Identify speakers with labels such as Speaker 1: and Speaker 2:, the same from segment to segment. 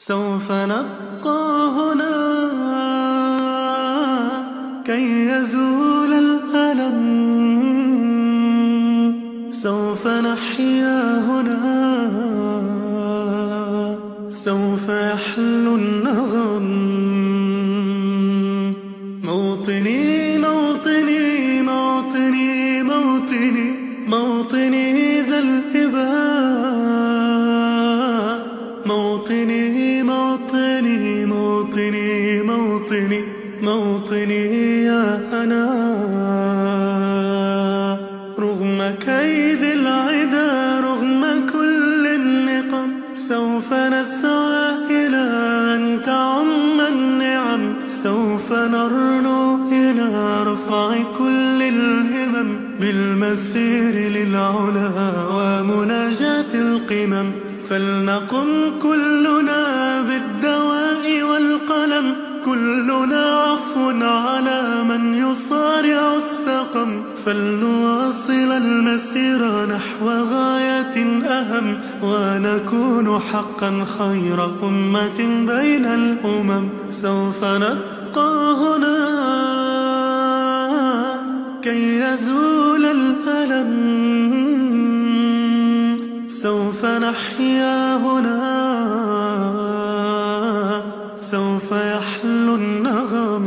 Speaker 1: سوف نبقى هنا كي يزول الألم، سوف نحيا هنا، سوف يحلو النغم. موطني موطني موطني موطني موطني ذا الإباء، موطني موطني موطني موطني موطني يا أنا. رغم كيد العدا رغم كل النقم، سوف نسعى إلى أن تعم النعم، سوف نرنو إلى رفع كل الهمم، بالمسير للعلا ومناجاة القمم. فلنقم كلنا بالدواء والقلم، كلنا عفو على من يصارع السقم. فلنواصل المسير نحو غاية أهم، ونكون حقا خير أمة بين الأمم. سوف نبقى هنا كي يزول الألم، سوف نحيا هنا، سوف يحلو النغم.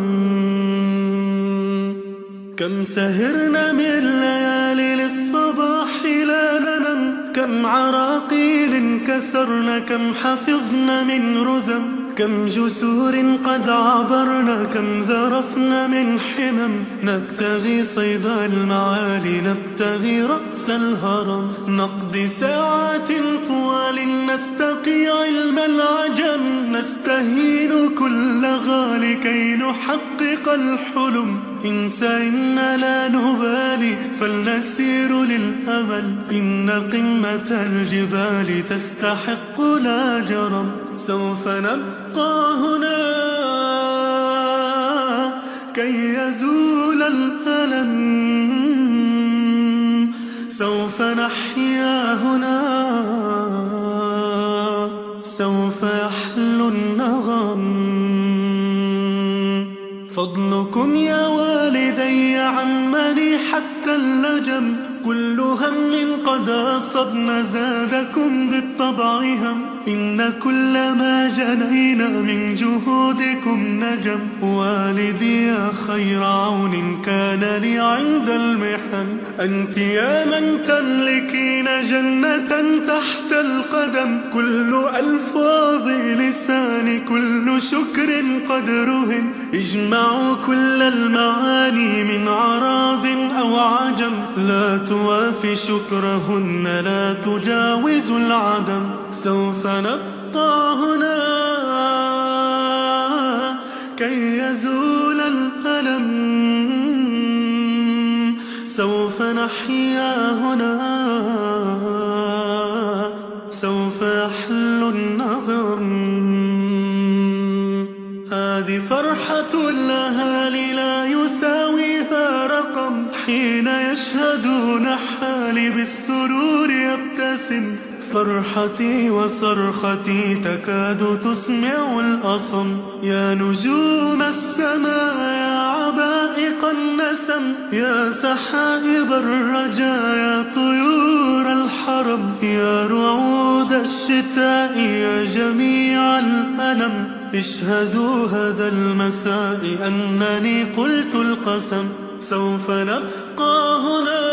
Speaker 1: كم سهرنا من ليالي للصباح لا ننم، كم عراقيل كسرنا، كم حفظنا من رزم، كم جسور قد عبرنا، كم ذرفنا من حمم. نبتغي صيد المعالي، نبتغي رأس الهرم، نقضي ساعات طوال نستقي علم العجم، نستهين كل غالي كي نحقق الحلم. انسى إن لا نبالي فلنسير للأمل، إن قمة الجبال تستحق لا جرم. سوف نبقى هنا كي يزول الألم، سوف نحيا هنا، سوف يحلو النغم. فضلكم يا والدي عمني حتى اللجم، كل هم قد أصبنا زادكم بالطبع هم، إن كل ما جنينا من جهودكم نجم. والدي يا خير عون كان لي عند المحن، أنت يا من تملكين جنة تحت القدم. كل ألفاظ لساني كل شكر قد رهن، اجمعوا كل المعاني من عرب أو عجم، لا توافي شكرهن لا تجاوز العدم. سوف نبقى هنا كي يزول الألم، سوف نحيا هنا، سوف يحلو النغم. هذه فرحة الأهالي لا يساويها رقم، حين يشهدون حالي بالسرور يبتسم. فرحتي وصرختي تكاد تسمع الأصم، يا نجوم السماء يا عبائق النسم، يا سحائب الرجاء يا طيور الحرم، يا رعود الشتاء يا جميع الألم. اشهدوا هذا المساء أنني قلت القسم، سوف نبقى هنا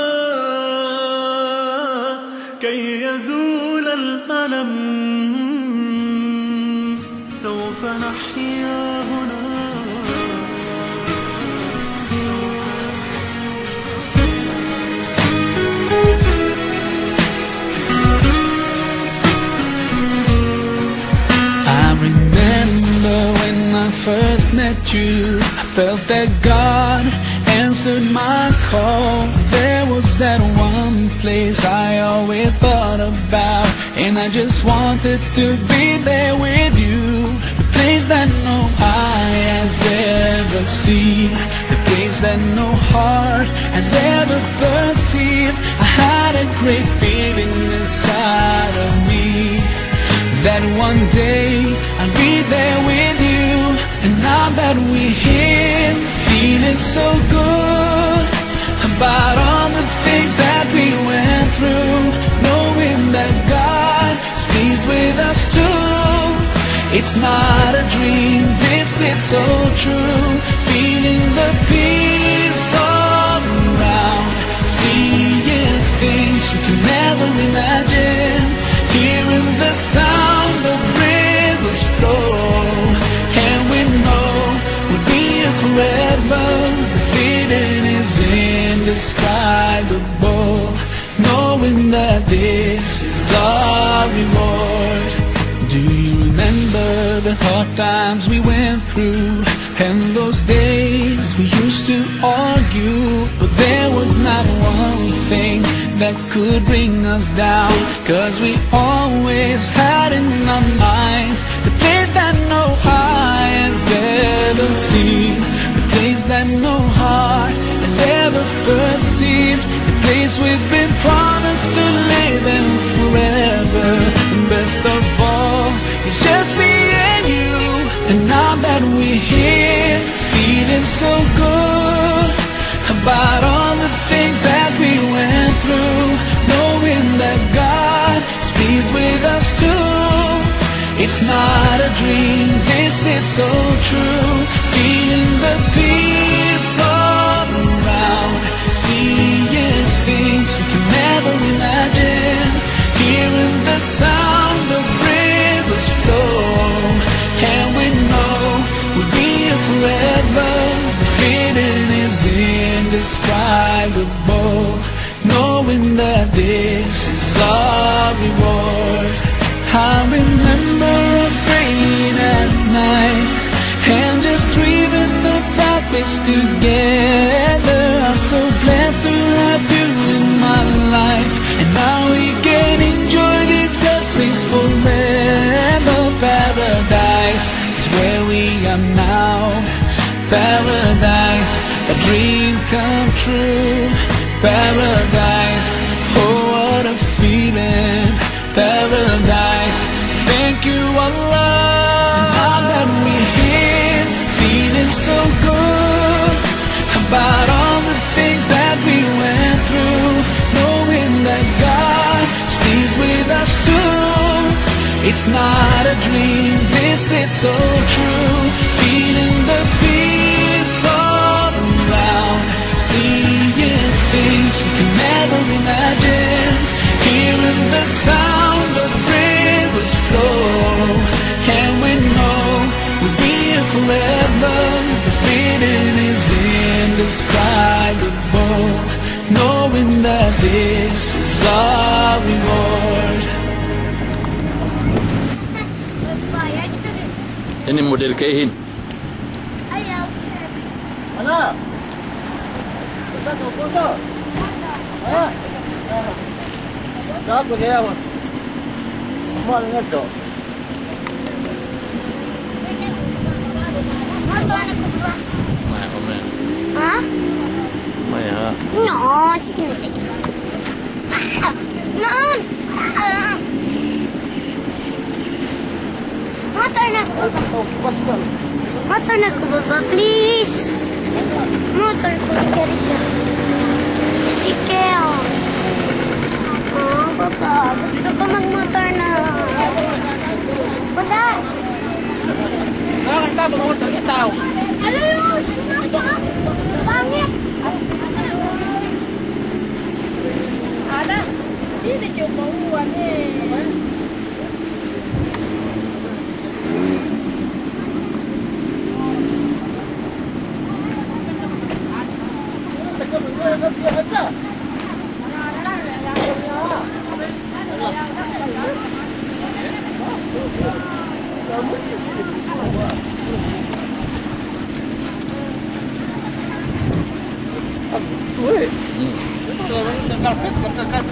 Speaker 1: كي يزول الألم، سوف نحيا هنا.
Speaker 2: I remember when I first met you, I felt that God answered my call. There was that one place I always thought about, and I just wanted to be there with you. The place that no eye has ever seen, the place that no heart has ever perceived. I had a great feeling inside of me that one day I'll be there with you. And now that we're here, feeling so good about all the things that we went through, knowing that God is pleased with us too. It's not a dream, this is so true. Feeling the peace all around, seeing things we can never imagine, hearing the sound of rivers flow. And we know we'll be here forever. The feeling is indescribable, knowing that this is our reward. Do you remember the hard times we went through, and those days we used to argue, but there was not one thing that could bring us down, 'cause we always had in our minds the place that no eye has ever seen, the place that no heart has ever perceived, the place we've been promised to live in forever. And best of all, it's just me and you. And now that we're here, feeling so good about all the things that we went through, knowing that God is pleased with us too. It's not a dream, this is so true. Feeling the peace all around, seeing things we can never imagine, hearing the sound of rivers flow. And we know we'll be here forever. The feeling is indescribable, knowing that this is our reward. I remember us praying at night and just dreaming about this together. I'm so blessed to have you in my life, and now we can enjoy these blessings forever. Paradise is where we are now. Paradise, a dream come true. Paradise, oh what a feeling. Paradise, thank you Allah. Now that we're here, feeling so good about all the things that we went through, knowing that God is pleased with us too. It's not a dream, this is so true. Feeling the peace all around, seeing things we can never imagine, hearing the sound of rivers flow. And we know we'll be here forever. The feeling is indescribable, knowing that this is our reward.
Speaker 3: Ini model kayak ini.
Speaker 4: Mana? Kita tu foto. Ah. Dah boleh apa? Mal ngaco.
Speaker 5: Motor nak keluar.
Speaker 3: Mai omen.
Speaker 5: Hah?
Speaker 3: Mai ha.
Speaker 5: No, sige na sige. Non. Motor na keluar. Motor na keluar, please. Motor ko Rika. Ikaw. Oh, Papa, gusto ko magmotor na. Papa.
Speaker 4: Nakakita mo motor itaw.
Speaker 5: Alayos! Pangit!
Speaker 6: Ada, ini cuma uang ni.
Speaker 4: Weh. Itu orang tengah kat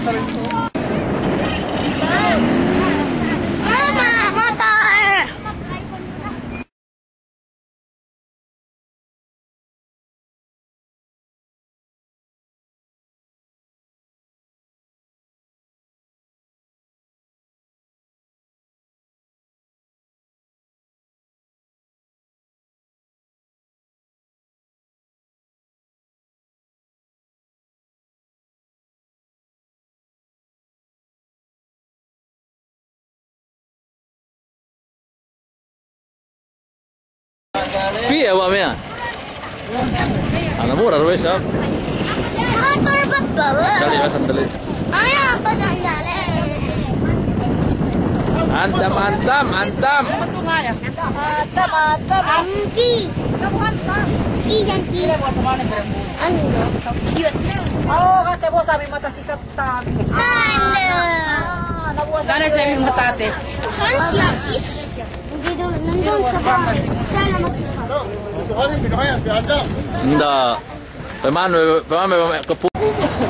Speaker 3: Piye Pak Mia? Ana murah wis ya.
Speaker 5: Motor bawa.
Speaker 3: Dali wis sandali.
Speaker 5: Ayo aku sandale.
Speaker 3: Antam.
Speaker 5: Mantap. Angki. Angki.
Speaker 6: Oh, kata bos sabi mata si Sabta. Sana siya yung matate.
Speaker 5: Saan siya, sis? Nandun sa bahay. Sana mag-isa.
Speaker 3: Ndak. Paman kepu.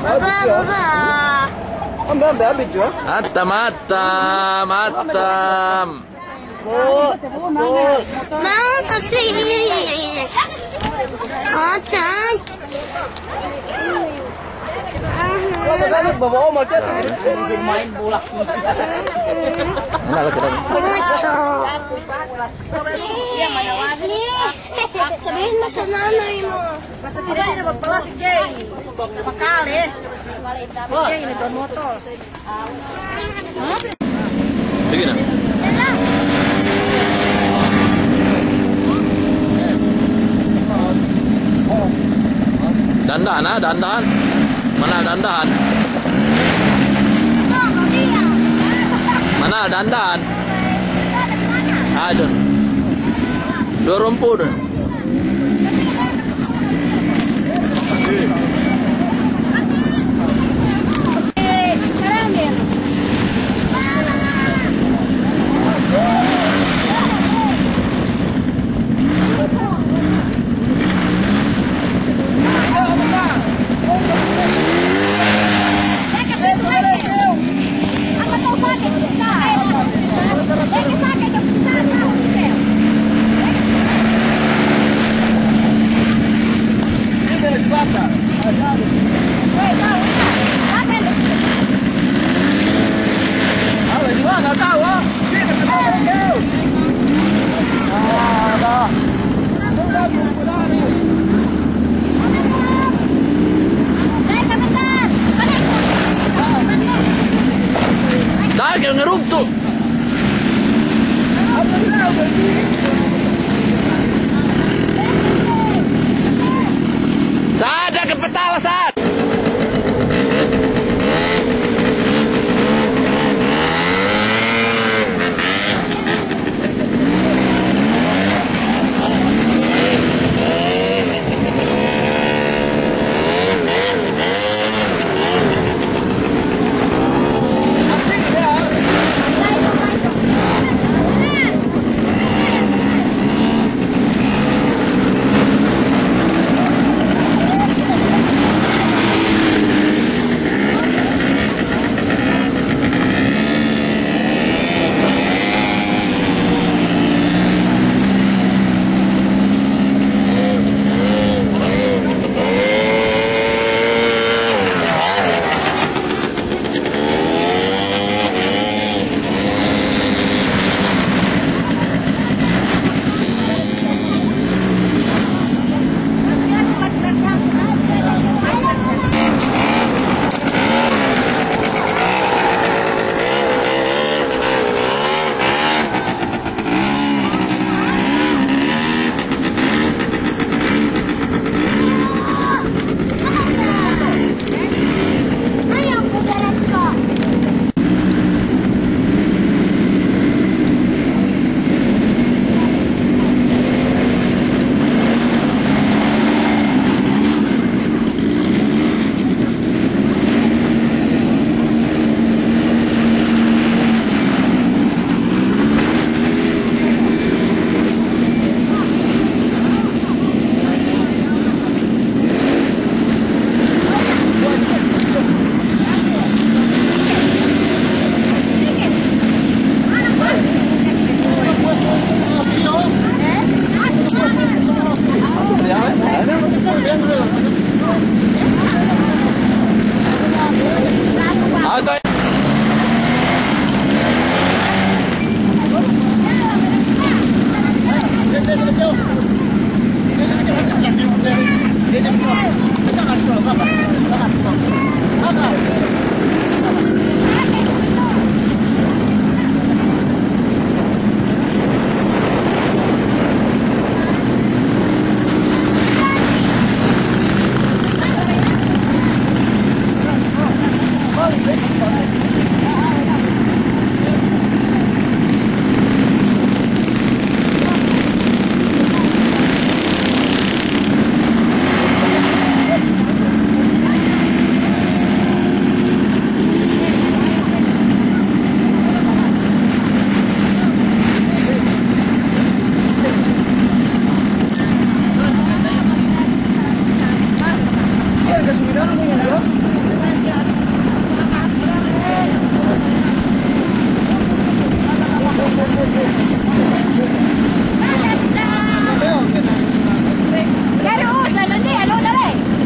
Speaker 5: Baba.
Speaker 4: Ambil jual.
Speaker 3: Atam.
Speaker 5: Mau tapi Otak.
Speaker 4: Gamit bawa omal dia main bola.
Speaker 3: Mana lagi tadi?
Speaker 5: Sabihin mo sa nanay mo.
Speaker 6: Basta sila magpala si Jay. Pakali. Jay, nagmotor.
Speaker 3: Sige na. Dandan. Mana dandan? Mana dandan? Adun. Dorompo dun.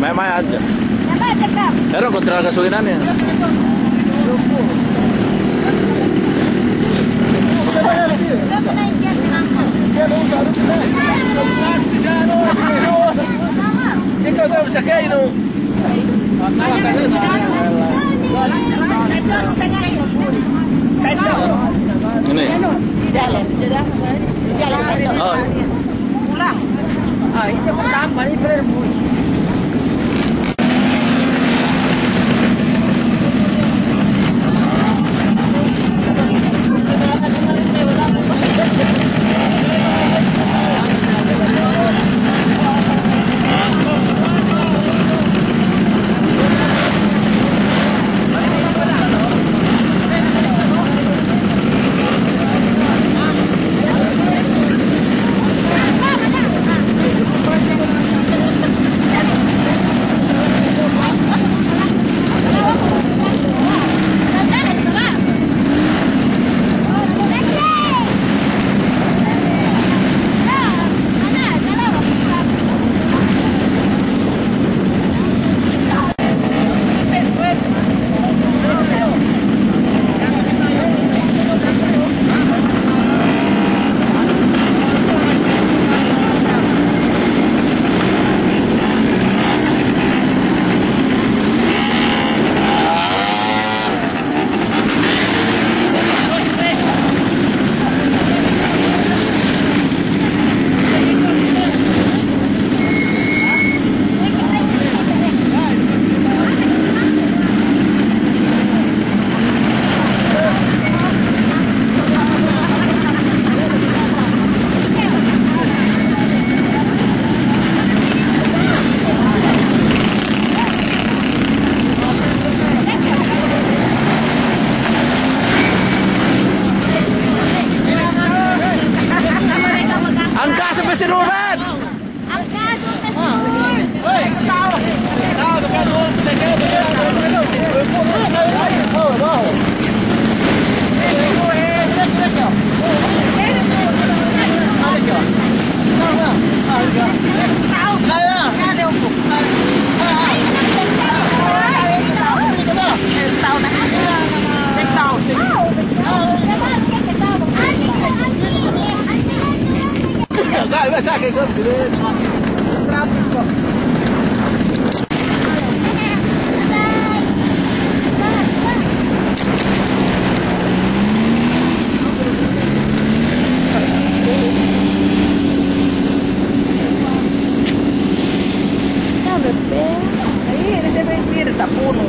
Speaker 3: May aja. Pero kontra kasulinannya.
Speaker 4: Ikaw ka sa kayo no.
Speaker 3: Ini. Oh.
Speaker 6: Isi mo tama ni pero
Speaker 3: Si Ruben!
Speaker 5: Ang kaso kasi
Speaker 4: sa akin ko sila.
Speaker 6: traffic ko. Ahí, ese vestir está puno.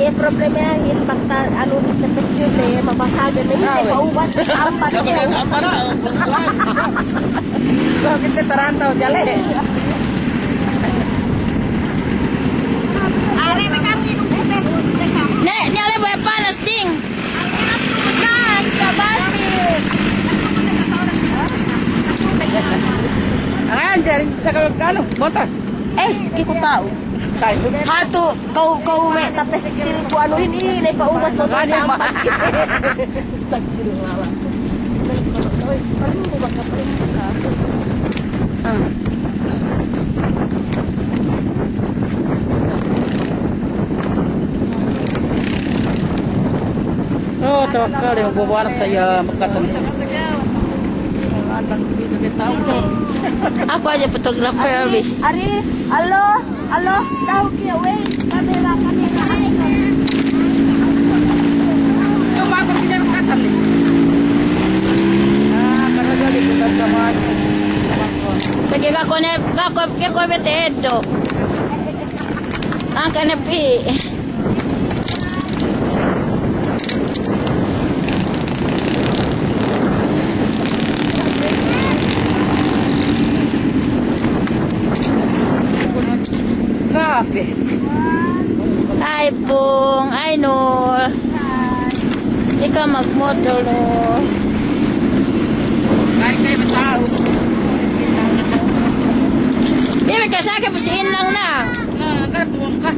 Speaker 7: Ya problemnya ini bakal anu terpesir deh mabasagan ini teh paubat ampat
Speaker 6: Kalau kita terantau jale.
Speaker 7: Ari kami nunggu teh
Speaker 5: Nek, nyale boy panas ding.
Speaker 7: Gas kabasi
Speaker 6: Anjir, cakap kalau motor.
Speaker 7: ikut tahu Hatu kau me tapesir ku anuhin ini paubat mo ampat
Speaker 6: Oh, tawakal yung bubuan saya makatan.
Speaker 5: Aku aja fotografer habis.
Speaker 7: Ari halo tahu kia wei kamera
Speaker 6: Coba aku kerja makatan nih. Karena jadi kita sama.
Speaker 5: Pergi gak bete itu. Angka nepi.
Speaker 6: Hi Pung, ay no. Ikaw magmotor no. Ay kayo matao. Di ka sa akin, pasiin lang na. Karapuan ka.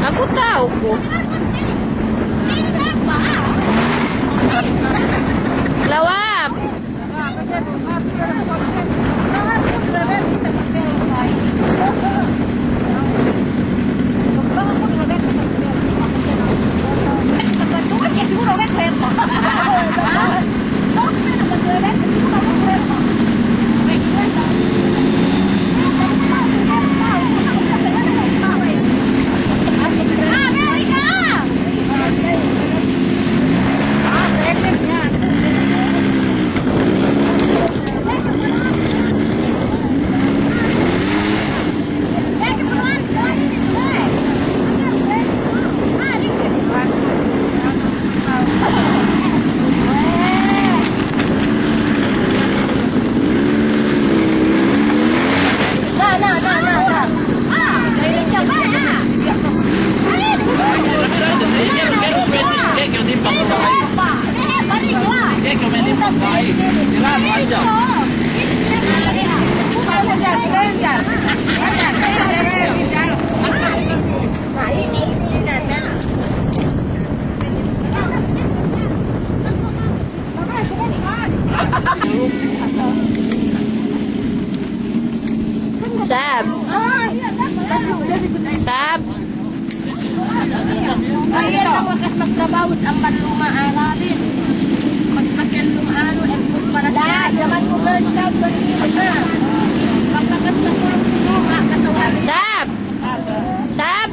Speaker 6: Aku tahu kok. Lawap. Sab. Sab.
Speaker 7: Ayan ang wakas magtrabaho sa panlumaan natin. Magpagyanlumaan o empun para siya. Yaman ko na stop sa inyo na. Pagkakas na tulong sino, katawan.
Speaker 6: Sab. Sab.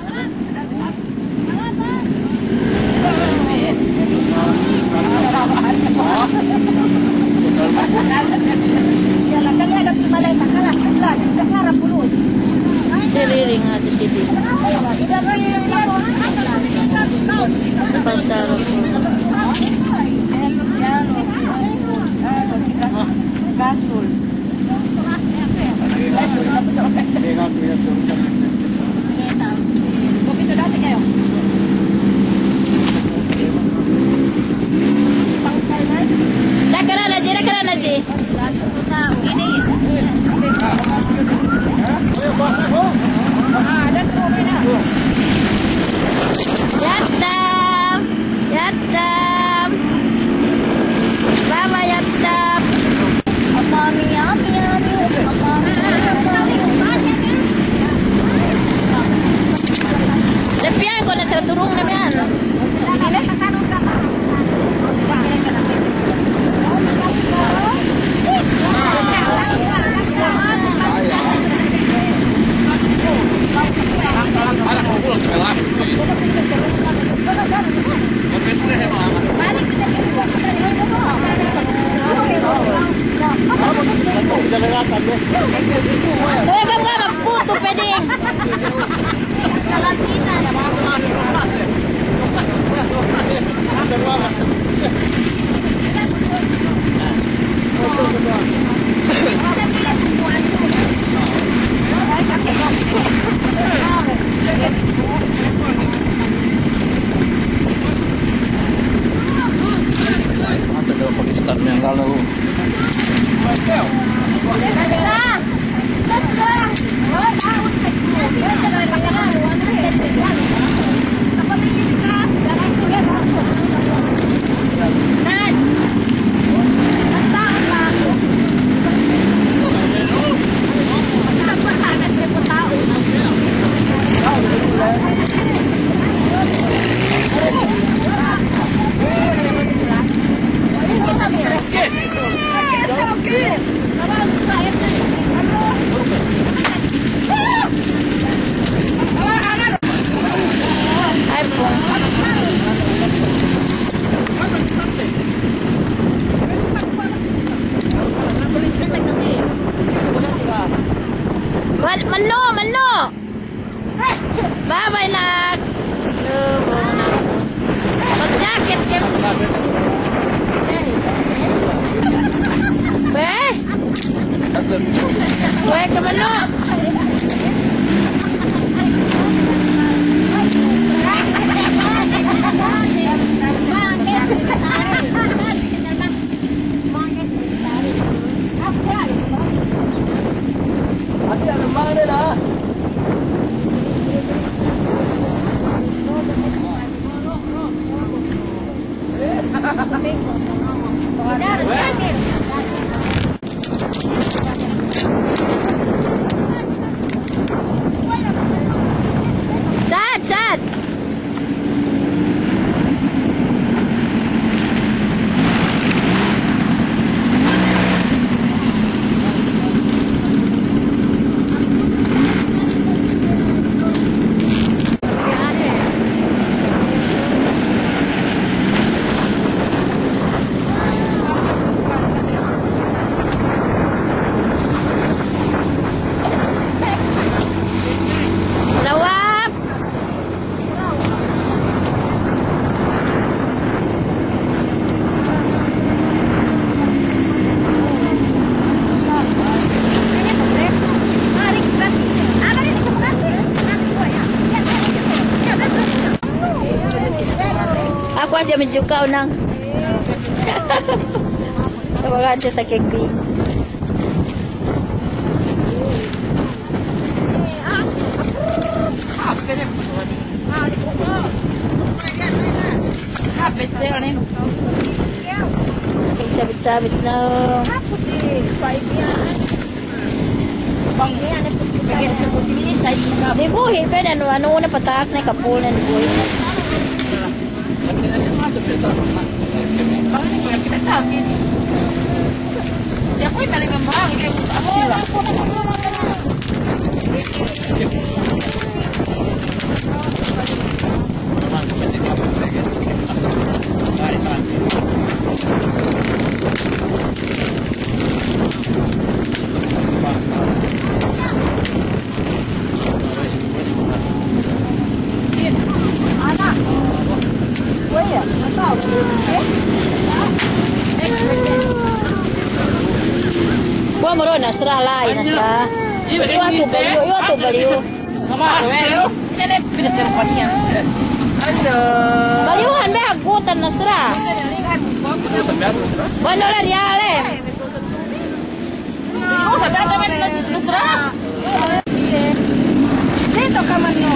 Speaker 7: Yalah, kali ada malay takalas, lah, kita sarap pulus.
Speaker 6: Diri nga di sini. Pasar.
Speaker 7: Gasul.
Speaker 6: Nakara na di.
Speaker 7: Ini.
Speaker 6: Yatam. Yatam. Baba yatam.
Speaker 7: Mami, yummy, yummy.
Speaker 6: Lepian ko na sa turong na yan. Tuwag ka magputo, pwedeng.
Speaker 3: Pakistan yang lalu.
Speaker 6: Mano. Bye-bye, nak. Mag-jacket, Kim. Weh, ke Mano. Sad. Aku aja menjuka unang. Tawagan siya sa kekbi. Sabit-sabit na. Di buhi, pero ano na patak na kapulan buhi. Gua mau nasrah lain nasrah. Yo tu baliu. Mama, ini pindah serapania. Baliuhan be aku tan nasrah. Bueno la riale. Oh, sabar teman nasrah. Dito ka man no.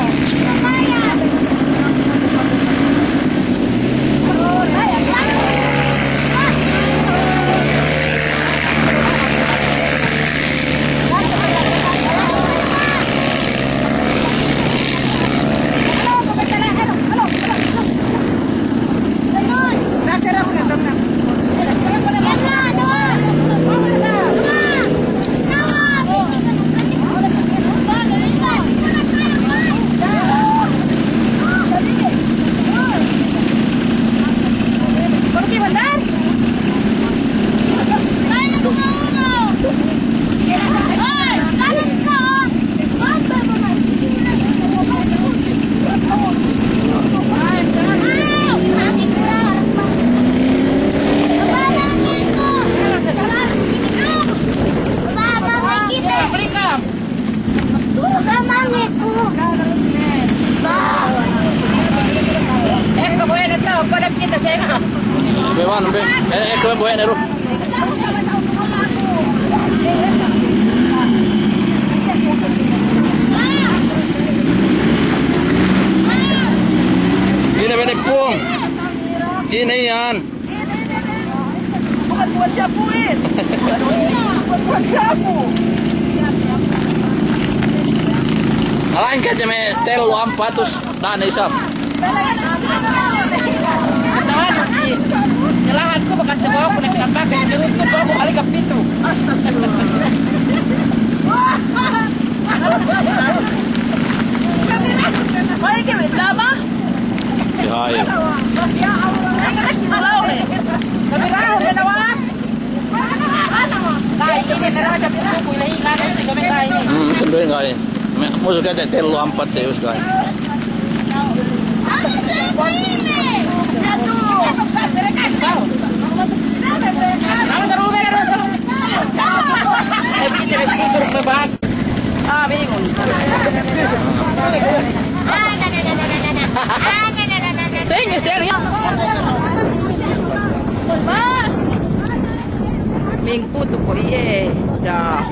Speaker 3: Bewan, kau boleh neru. Ini benek pung. Ini yan.
Speaker 4: Bukan buat siapuin. Buat siapu.
Speaker 3: Alain ka jeme telo 400 na isap.
Speaker 6: Nyalahan ko bekas dibawa ko na pinapakai dirut ko bawa ko balik ke pintu. Astagfirullah.
Speaker 4: May gawin lama?
Speaker 3: Si Hayo.
Speaker 4: Ya Allah. Kita laure.
Speaker 6: Tapi raho na nawak. Kaya ini na raja puso ko ilahi ka kasi kami kaya.
Speaker 3: Sunduin kali. Musuh kita telu 4 terus kali.
Speaker 6: Bingung. Serius. Minggu tu kau ye, dah.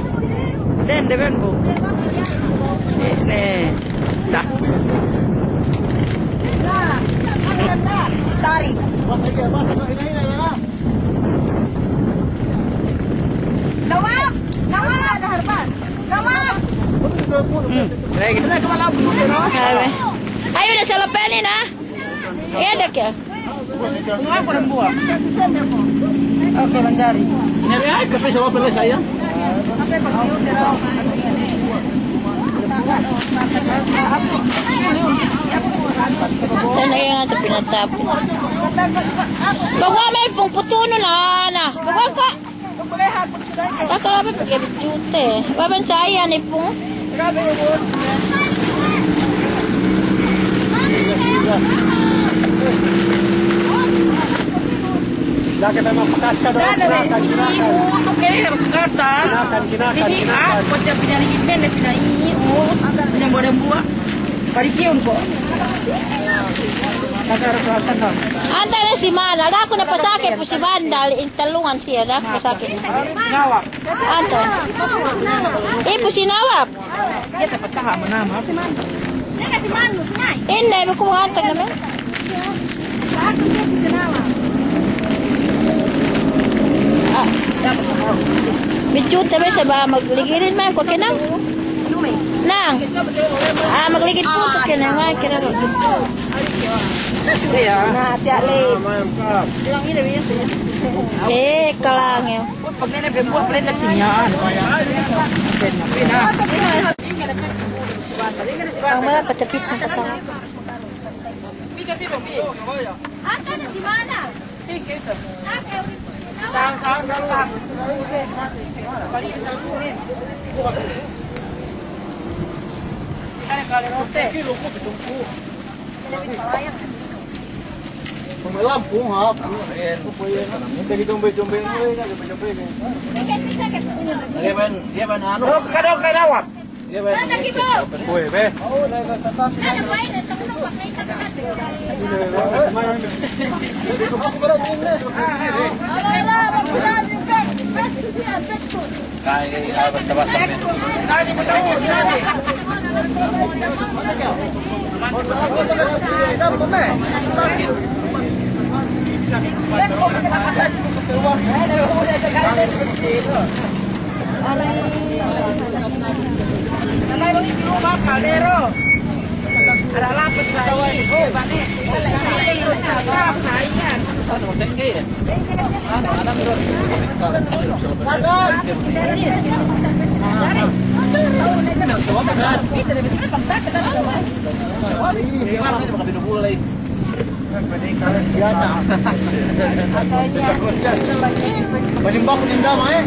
Speaker 6: Dan depan bu. Nih, dah.
Speaker 7: Story. Nawab.
Speaker 3: Lagi.
Speaker 7: Ayo udah selepenin ah. Iya dek ya.
Speaker 6: Bunga apa dan buah? Oke, mencari.
Speaker 3: Ini ay, tapi sama pilih saya.
Speaker 7: Sana yang ato pinatapin. Bawa may puputuno na. Bawa ka. Baka kami pag-ibigute. Baban saya ni pong.
Speaker 4: Kita mapakasya doon.
Speaker 7: Anta na si Mana. Ako na pasakit po si Bandal. Intalungan siya. Ako pasakit. Anta. Po si Nawap.
Speaker 6: Kita patah mo nama.
Speaker 7: Hindi, may kumangantag namin. Bicut tapi sebab magligirin man ko kinang. Nang. Magligid po to kinang nga kira.
Speaker 6: Iya.
Speaker 7: Na tiale. Kalang yo.
Speaker 6: Pag nila buah pala na sinyan.
Speaker 7: Ang mga patapit na patang.
Speaker 5: Ata na si Mana.
Speaker 6: Sang dalam.
Speaker 4: Pumalampung ha. Minta ditombe-tombe ngoy na jombe-jombe.
Speaker 3: Dia ban anu.
Speaker 6: Kadang lawat.
Speaker 3: Dia ban.
Speaker 4: Kuy be.
Speaker 3: Kayak basta-basta.
Speaker 6: Tadi mo tahu, tadi. Ada lapis lagi. Oh, bani.
Speaker 4: Balimbang ko din dama eh.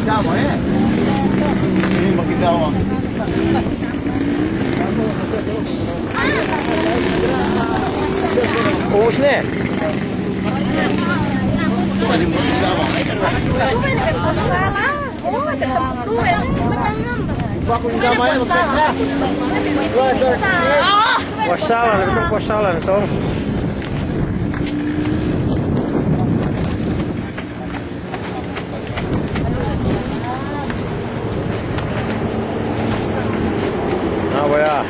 Speaker 4: Dama eh. Ini makin dawa. Uus na eh. Balimbang din dama. Bago din dama eh. Wasalan, ito wasalan ito. Ya.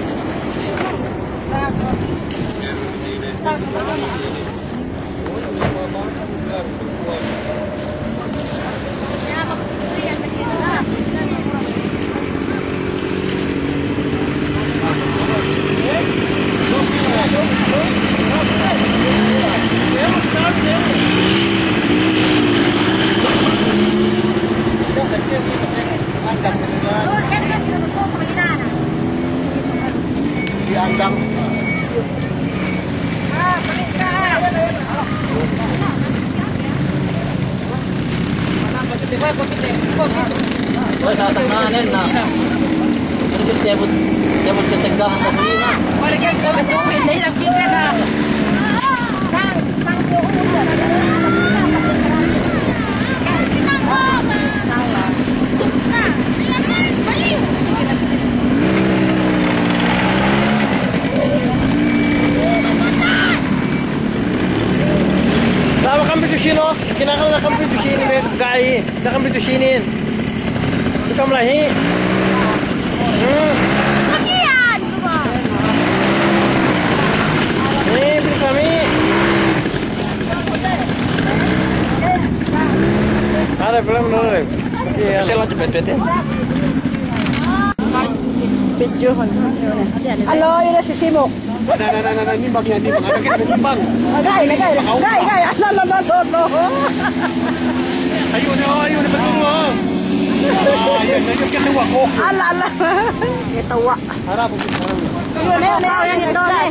Speaker 4: Diandang.
Speaker 3: Oh, sa atas na nin na. Hindi tebot ketegangan sa sina.
Speaker 6: Wala kang kabatuhin, dahil ang kita na.
Speaker 4: Sama kami tusino. Kinakal na kami tusino. Gaya. Na kami tusinin. Ito kami lahi.
Speaker 5: Kasihan!
Speaker 4: Beli kami. Ada belum nol.
Speaker 3: Sila cepet-cepet.
Speaker 4: Video.
Speaker 7: Halo, ini si Simok.
Speaker 4: Nah, nimbang yan, nimbang. Ano kita nimbang?
Speaker 7: Gay. Lo.
Speaker 4: Ayun, betul mo. Ayun, kita wak ko.
Speaker 7: Ala. Ito wa.
Speaker 4: Harap ko.
Speaker 7: Yun yang itu nih.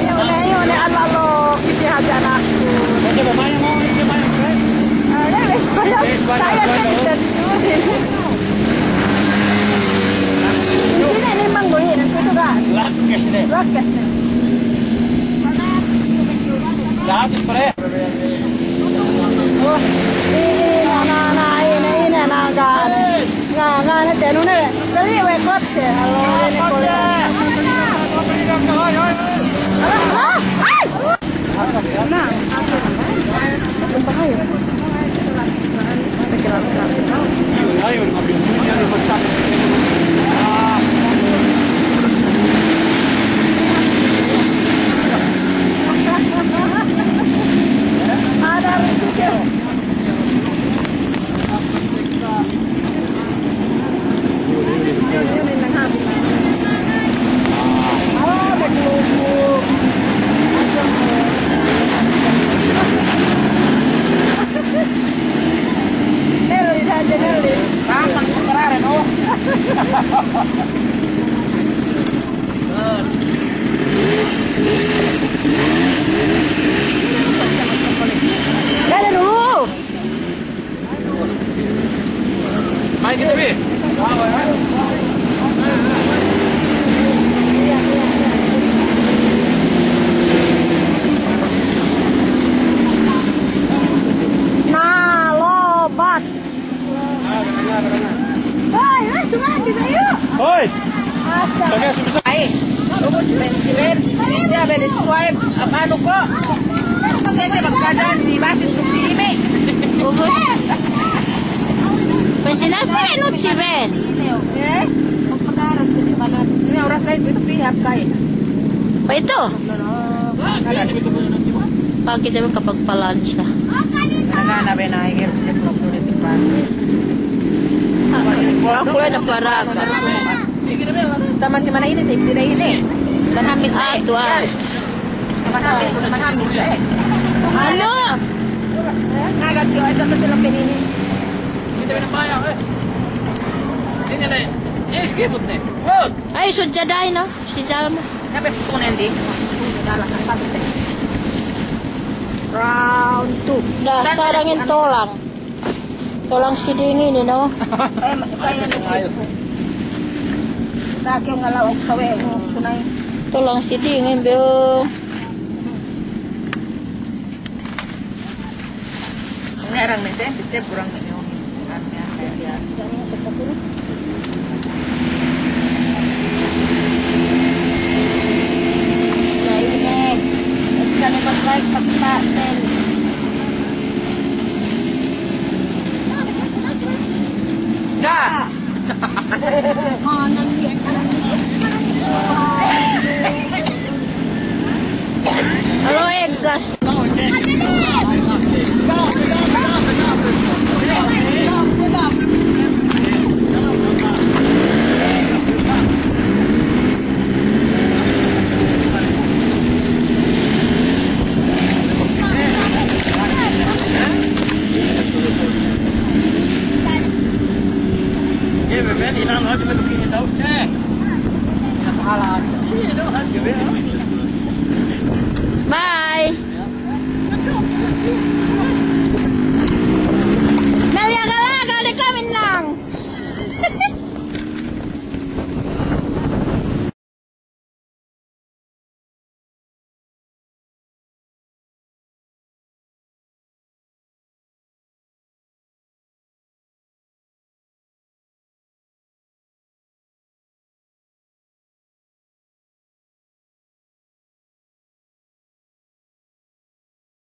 Speaker 7: Yun, ala lo. Kisi haja anakku.
Speaker 4: Ano ba mayo mo? Hindi mayo, friend.
Speaker 7: Saya kan ini manggoyin, itu kan?
Speaker 4: Lakas nih.
Speaker 7: Rakas nih.
Speaker 4: Lahat pre.
Speaker 7: Oh, ini na tenu ne. Kali we kotse. Halo, ini kole. Nah,
Speaker 4: Ayun, ambil dunia ni macam.
Speaker 7: ada rezeki. Dale dulu.
Speaker 3: Main kita, Bi.
Speaker 7: Nah, lobat. Hai, cuma di bayu.
Speaker 4: Oi,
Speaker 7: Asa.
Speaker 6: Ay, ubos bensin. Dia beres swipe. Ano ko? Kasi magkadaan si Basit Tuklime.
Speaker 5: Ubus. Pensinas no si Ben.
Speaker 7: Eh? Pagpadaras din balat.
Speaker 6: Ini oras kayo dito pihap kayo.
Speaker 5: Pa ito. Pag kita mo kapag palansa.
Speaker 6: Nagana ba na higir sa vlog ulit pa.
Speaker 5: Ako ay naparaga.
Speaker 6: Taman si mana ini cek tidak ini. Dan hamis
Speaker 5: Ah, tuan.
Speaker 6: Taman hamis eh.
Speaker 5: Ano?
Speaker 6: Agad ko ito to sila pinini.
Speaker 3: Kita minum banyak, eh. Ini nih. Eh, skiput nih. Wow.
Speaker 5: Ay, sudyaday no? Si Jalma.
Speaker 6: Sabi putunan di.
Speaker 7: Round 2.
Speaker 5: Dah, sarangin tolang. Tolang sidingin, you know?
Speaker 6: Kaya na. Lagi yung ngalawag sa we. Sunay.
Speaker 5: Tolang sidingin, Bill.
Speaker 6: Ngarang ni sen, bisa kurang ni yung Dah.
Speaker 5: Halo, gas.
Speaker 4: Ge, we werden in aan hebben met een keer in de hoofd. Zie je nog?